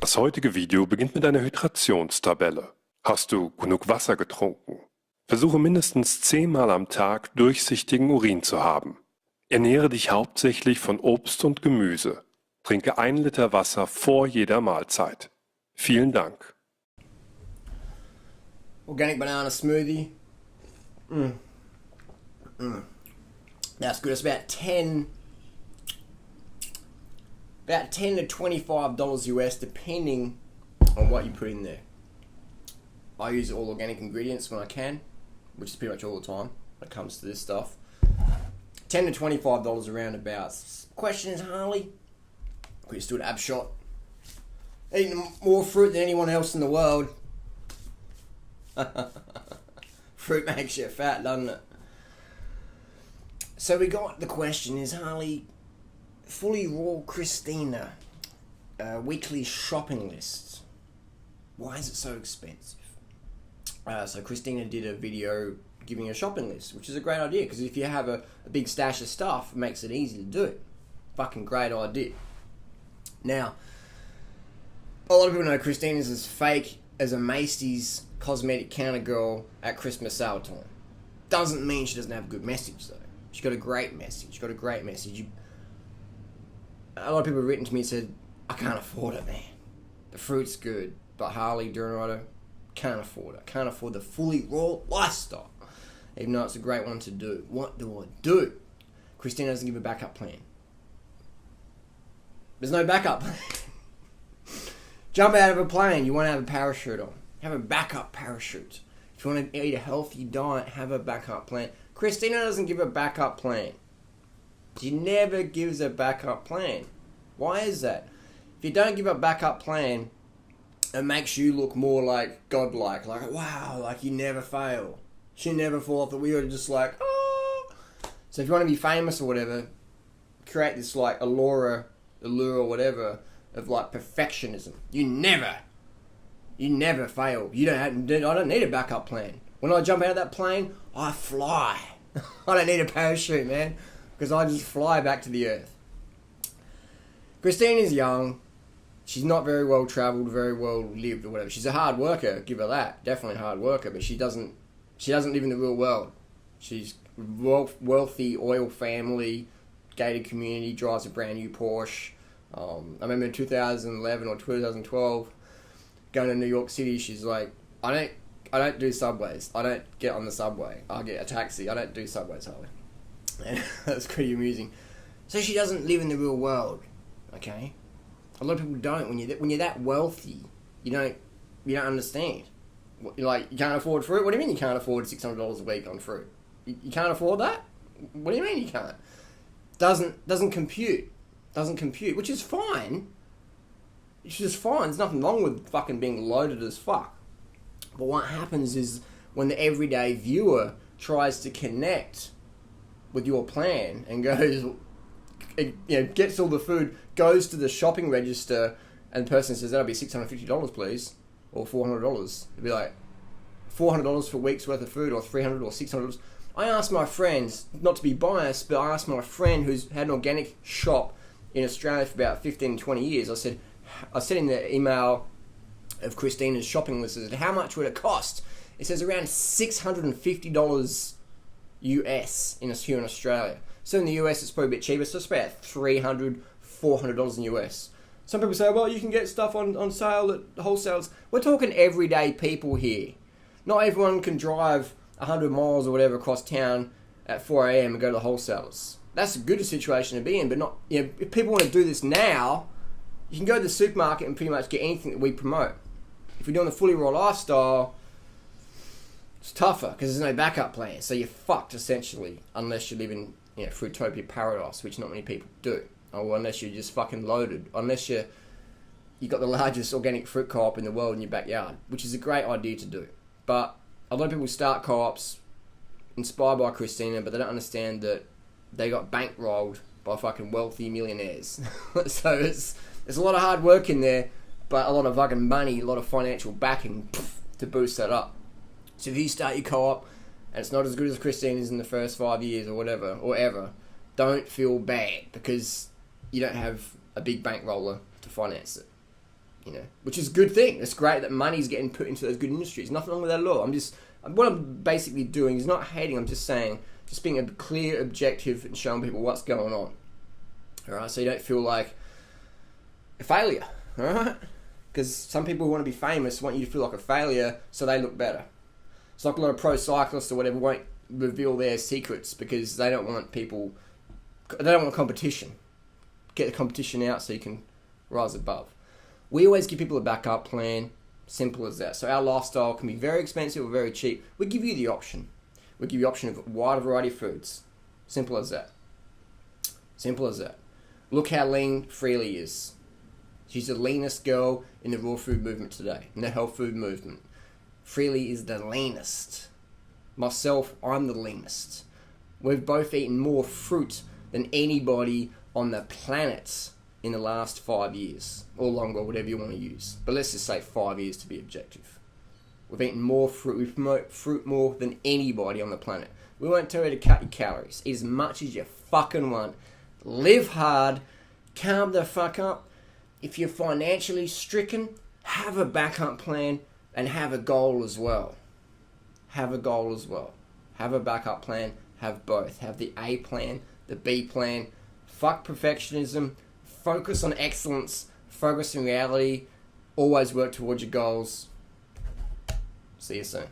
Das heutige Video beginnt mit einer Hydrationstabelle. Hast du genug Wasser getrunken? Versuche mindestens 10 Mal am Tag durchsichtigen Urin zu haben. Ernähre dich hauptsächlich von Obst und Gemüse. Trinke 1 Liter Wasser vor jeder Mahlzeit. Vielen Dank. Organic banana smoothie. That's good. It's about 10 to $25 US, depending on what you put in there. I use all organic ingredients when I can, which is pretty much all the time when it comes to this stuff. $10 to $25 around about. Question is, Harley, we stood ab shot, eating more fruit than anyone else in the world. Fruit makes you fat, doesn't it? So we got the question is, Harley, fully raw Christina weekly shopping list. Why is it so expensive? So Christina did a video giving a shopping list, which is a great idea, because if you have a big stash of stuff, it makes it easy to do it. Fucking great idea. Now, a lot of people know Christina's as fake as a Macy's cosmetic counter girl at Christmas sale time. Doesn't mean she doesn't have a good message, though. She's got a great message. A lot of people have written to me and said, I can't afford it, man. The fruit's good, but Harley, Durinato, can't afford it. Can't afford the fully raw lifestyle, even though it's a great one to do. What do I do? Christina doesn't give a backup plan. There's no backup plan. Jump out of a plane, you want to have a parachute on. Have a backup parachute. If you want to eat a healthy diet, have a backup plan. Christina doesn't give a backup plan. She never gives a backup plan. Why is that? If you don't give a backup plan, it makes you look more like godlike. Like, wow, like you never fail. She never fall off the wheel. Just like, oh. So if you want to be famous or whatever, create this like allure or whatever of like perfectionism. You never fail. I don't need a backup plan. When I jump out of that plane, I fly. I don't need a parachute, man, because I just fly back to the earth. Christine is young. She's not very well travelled, very well lived or whatever. She's a hard worker, give her that. Definitely a hard worker, but she doesn't live in the real world. She's wealthy, oil family, gated community, drives a brand new Porsche. I remember in 2011 or 2012, going to New York City, she's like, I don't do subways. I don't get on the subway. I get a taxi. I don't do subways, Harley. And that's pretty amusing. So she doesn't live in the real world, okay? A lot of people don't. When you're that wealthy, you don't understand. You can't afford fruit? What do you mean you can't afford $600 a week on fruit? You can't afford that? What do you mean you can't? Doesn't compute. Doesn't compute, which is fine. It's just fine. There's nothing wrong with fucking being loaded as fuck. But what happens is when the everyday viewer tries to connect with your plan and goes, gets all the food, goes to the shopping register, and the person says, that'll be $650, please, or $400. It'd be like $400 for a week's worth of food, or $300 or $600. I asked my friends, not to be biased, but I asked my friend who's had an organic shop in Australia for about 15, 20 years. I said in the email of Christina's shopping list, I said, how much would it cost? It says around $650 US here in Australia. So in the US it's probably a bit cheaper, so it's about $300, $400 in US. Some people say, well, you can get stuff on sale at wholesalers. We're talking everyday people here. Not everyone can drive 100 miles or whatever across town at 4 a.m. and go to the wholesalers. That's a good situation to be in, but not, if people want to do this now, you can go to the supermarket and pretty much get anything that we promote. If you're doing the fully raw lifestyle, it's tougher because there's no backup plan. So you're fucked essentially, unless you live in Fruitopia paradise, which not many people do. Or unless you're just fucking loaded. Unless you got the largest organic fruit co-op in the world in your backyard, which is a great idea to do. But a lot of people start co-ops inspired by Christina, but they don't understand that they got bankrolled by fucking wealthy millionaires. So it's a lot of hard work in there, but a lot of fucking money, a lot of financial backing to boost that up. So if you start your co-op and it's not as good as Christina's in the first 5 years or whatever, or ever, don't feel bad because you don't have a big bankroller to finance it. You know, which is a good thing. It's great that money's getting put into those good industries. Nothing wrong with that at all. What I'm basically doing is not hating. I'm just saying, just being a clear objective and showing people what's going on. All right, so you don't feel like a failure. All right, because some people who want to be famous want you to feel like a failure so they look better. It's like a lot of pro cyclists or whatever won't reveal their secrets because they don't want people. They don't want competition. Get the competition out so you can rise above. We always give people a backup plan, simple as that. So our lifestyle can be very expensive or very cheap. We give you the option. We give you the option of a wide variety of foods. Simple as that. Simple as that. Look how lean Freely is. She's the leanest girl in the raw food movement today, in the health food movement. Freely is the leanest. Myself, I'm the leanest. We've both eaten more fruit than anybody on the planet in the last 5 years, or longer, whatever you want to use. But let's just say 5 years to be objective. We've eaten more fruit. We promote fruit more than anybody on the planet. We won't tell you to cut your calories. Eat as much as you fucking want. Live hard. Calm the fuck up. If you're financially stricken, have a backup plan and have a goal as well. Have a goal as well. Have a backup plan. Have both. Have the A plan, the B plan. Fuck perfectionism. Focus on excellence, focus on reality, always work towards your goals. See you soon.